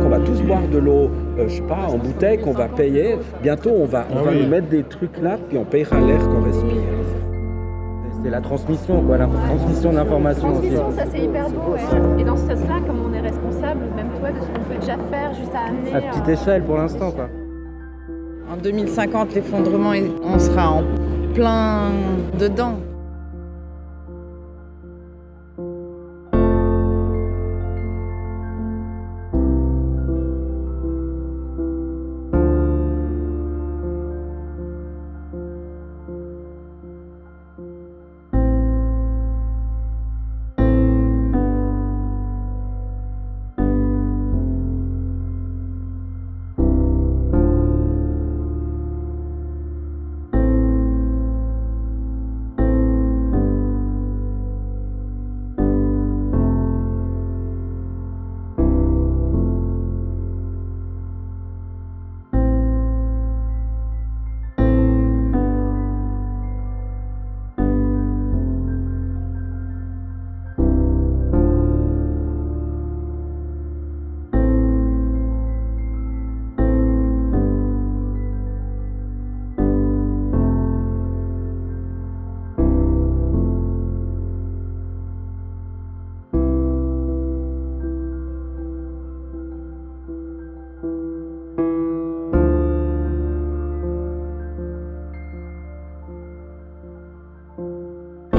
on va tous boire de l'eau, je sais pas, en bouteille qu'on va payer. Bientôt, on va nous mettre des trucs là, puis on payera l'air qu'on respire. C'est la transmission, quoi, la transmission d'informations aussi. Ça c'est hyper beau, ouais. Et dans ce sens-là, comme on est responsable, même toi, de ce qu'on peut déjà faire, juste à amener... À petite échelle pour l'instant, quoi. En 2050, l'effondrement, on sera en plein dedans.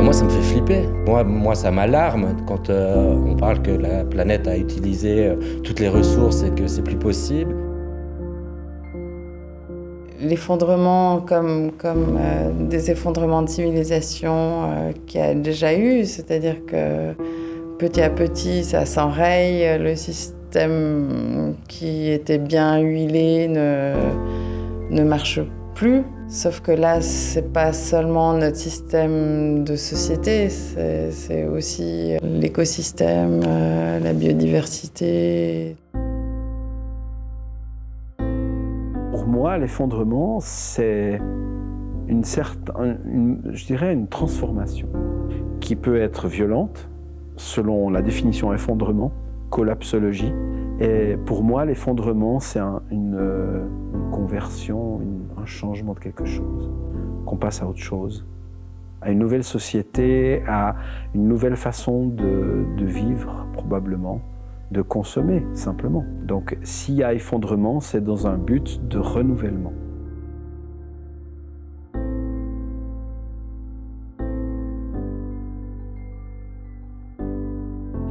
Moi, ça me fait flipper. Moi ça m'alarme quand on parle que la planète a utilisé toutes les ressources et que c'est plus possible. L'effondrement comme des effondrements de civilisation qu'il y a déjà eu, c'est-à-dire que petit à petit, ça s'enraye, le système qui était bien huilé ne marche plus. Sauf que là, c'est pas seulement notre système de société, c'est aussi l'écosystème, la biodiversité. Pour moi, l'effondrement, c'est je dirais une transformation qui peut être violente, selon la définition effondrement, collapsologie. Et pour moi, l'effondrement, c'est une conversion, un changement de quelque chose, qu'on passe à autre chose, à une nouvelle société, à une nouvelle façon de vivre, probablement, de consommer, simplement. Donc, s'il y a effondrement, c'est dans un but de renouvellement.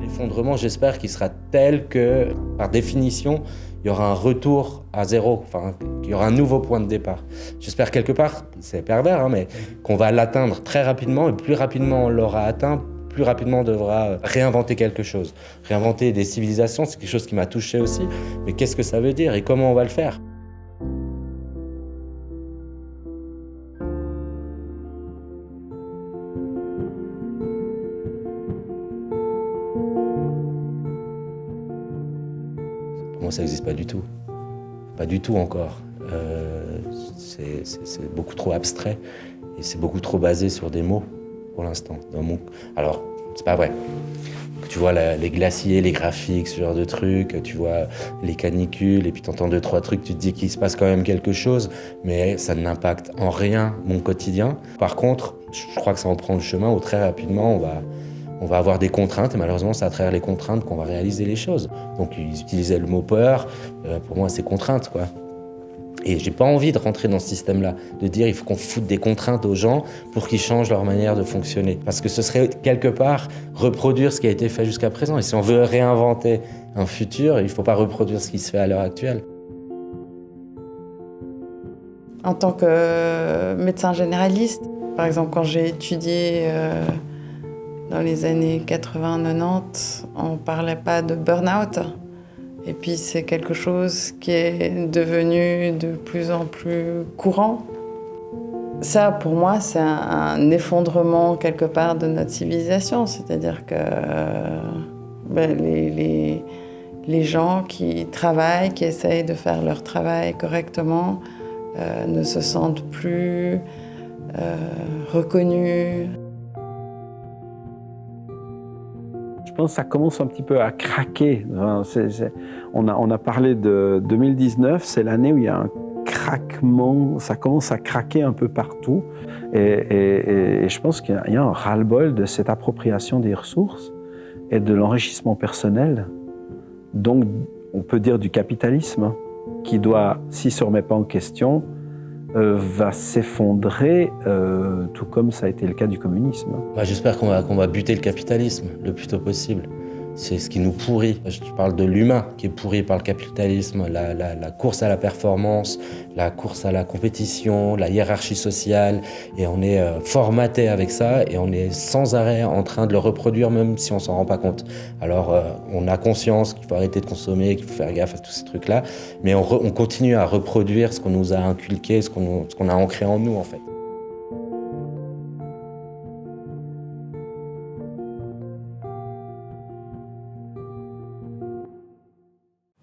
L'effondrement, j'espère qu'il sera tel que, par définition, il y aura un retour à zéro, enfin, qu'il y aura un nouveau point de départ. J'espère quelque part, c'est pervers, mais qu'on va l'atteindre très rapidement, et plus rapidement on l'aura atteint, plus rapidement on devra réinventer quelque chose. Réinventer des civilisations, c'est quelque chose qui m'a touché aussi, mais qu'est-ce que ça veut dire et comment on va le faire ? Pour moi, ça n'existe pas du tout. Pas du tout encore. C'est beaucoup trop abstrait et c'est beaucoup trop basé sur des mots pour l'instant. Alors, c'est pas vrai. Tu vois les glaciers, les graphiques, ce genre de trucs, tu vois les canicules et puis tu entends 2-3 trucs, tu te dis qu'il se passe quand même quelque chose, mais ça n'impacte en rien mon quotidien. Par contre, je crois que ça en prend le chemin où très rapidement on va avoir des contraintes et malheureusement c'est à travers les contraintes qu'on va réaliser les choses. Donc ils utilisaient le mot peur, pour moi c'est contrainte quoi. Et j'ai pas envie de rentrer dans ce système-là, de dire il faut qu'on foute des contraintes aux gens pour qu'ils changent leur manière de fonctionner. Parce que ce serait quelque part reproduire ce qui a été fait jusqu'à présent. Et si on veut réinventer un futur, il faut pas reproduire ce qui se fait à l'heure actuelle. En tant que médecin généraliste, par exemple quand j'ai étudié dans les années 80-90, on parlait pas de burn-out. Et puis c'est quelque chose qui est devenu de plus en plus courant. Ça, pour moi, c'est un effondrement quelque part de notre civilisation. C'est-à-dire que les gens qui travaillent, qui essayent de faire leur travail correctement, ne se sentent plus reconnus. Je pense que ça commence un petit peu à craquer. On a parlé de 2019, c'est l'année où il y a un craquement, ça commence à craquer un peu partout. Et je pense qu'il y a un ras-le-bol de cette appropriation des ressources et de l'enrichissement personnel. Donc, on peut dire du capitalisme, qui doit, s'il ne se remet pas en question, va s'effondrer, tout comme ça a été le cas du communisme. J'espère qu'on va buter le capitalisme le plus tôt possible. C'est ce qui nous pourrit. Je parle de l'humain qui est pourri par le capitalisme, la course à la performance, la course à la compétition, la hiérarchie sociale. Et on est formaté avec ça et on est sans arrêt en train de le reproduire même si on ne s'en rend pas compte. Alors on a conscience qu'il faut arrêter de consommer, qu'il faut faire gaffe à tous ces trucs-là, mais on continue à reproduire ce qu'on nous a inculqué, ce qu'on a ancré en nous en fait.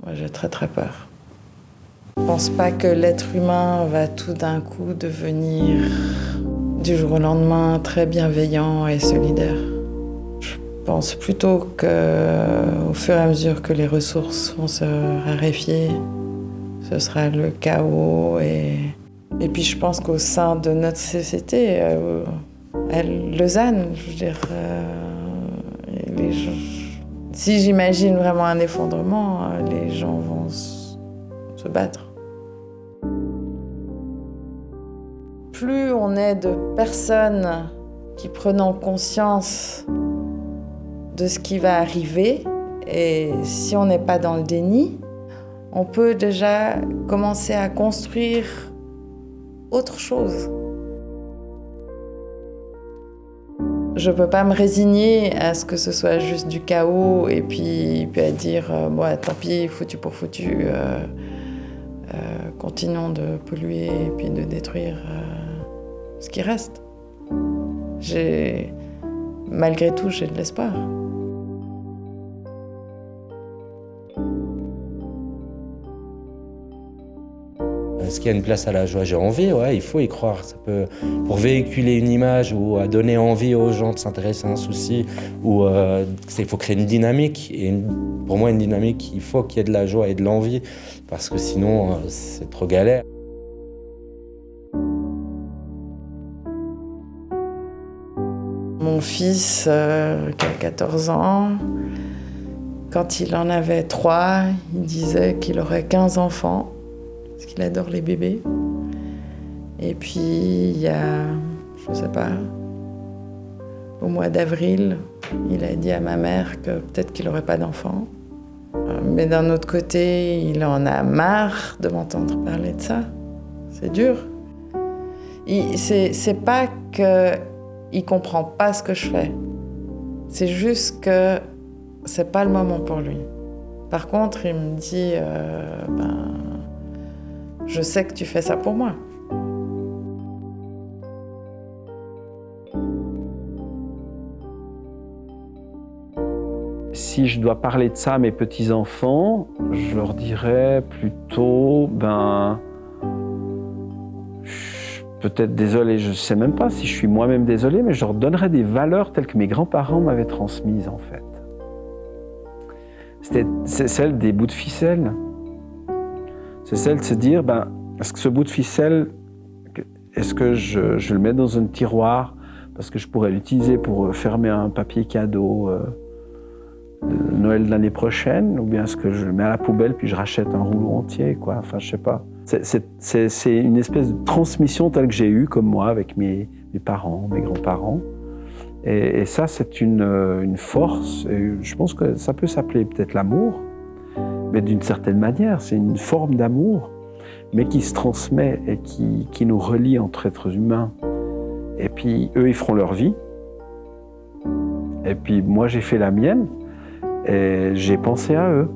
Moi, j'ai très très peur. Je ne pense pas que l'être humain va tout d'un coup devenir du jour au lendemain très bienveillant et solidaire. Je pense plutôt qu'au fur et à mesure que les ressources vont se raréfier, ce sera le chaos. Et puis je pense qu'au sein de notre société, à Lausanne, je veux dire, les gens... Si j'imagine vraiment un effondrement, les gens vont se battre. Plus on est de personnes qui prennent conscience de ce qui va arriver, et si on n'est pas dans le déni, on peut déjà commencer à construire autre chose. Je peux pas me résigner à ce que ce soit juste du chaos et puis à dire tant pis, foutu pour foutu, continuons de polluer et puis de détruire ce qui reste. Malgré tout, j'ai de l'espoir. Est-ce qu'il y a une place à la joie? J'ai envie, ouais, il faut y croire. Ça peut, pour véhiculer une image ou à donner envie aux gens de s'intéresser à un souci, ou il faut créer une dynamique. Et pour moi, une dynamique, il faut qu'il y ait de la joie et de l'envie, parce que sinon, c'est trop galère. Mon fils, qui a 14 ans, quand il en avait 3, il disait qu'il aurait 15 enfants. Parce qu'il adore les bébés. Et puis, il y a, je sais pas, au mois d'avril, il a dit à ma mère que peut-être qu'il n'aurait pas d'enfants. Mais d'un autre côté, il en a marre de m'entendre parler de ça. C'est dur. C'est pas qu'il comprend pas ce que je fais. C'est juste que c'est pas le moment pour lui. Par contre, il me dit, je sais que tu fais ça pour moi. Si je dois parler de ça à mes petits-enfants, je leur dirais plutôt, peut-être désolé, je ne sais même pas si je suis moi-même désolé, mais je leur donnerais des valeurs telles que mes grands-parents m'avaient transmises en fait. C'est celle des bouts de ficelle. C'est celle de se dire, est-ce que ce bout de ficelle, est-ce que je le mets dans un tiroir parce que je pourrais l'utiliser pour fermer un papier cadeau Noël de l'année prochaine, ou bien est-ce que je le mets à la poubelle puis je rachète un rouleau entier, quoi. Enfin, je sais pas. C'est une espèce de transmission telle que j'ai eue, comme moi, avec mes parents, mes grands-parents. Et ça, c'est une force. Et je pense que ça peut s'appeler peut-être l'amour. Mais d'une certaine manière, c'est une forme d'amour, mais qui se transmet et qui nous relie entre êtres humains. Et puis, eux, ils feront leur vie. Et puis, moi, j'ai fait la mienne et j'ai pensé à eux.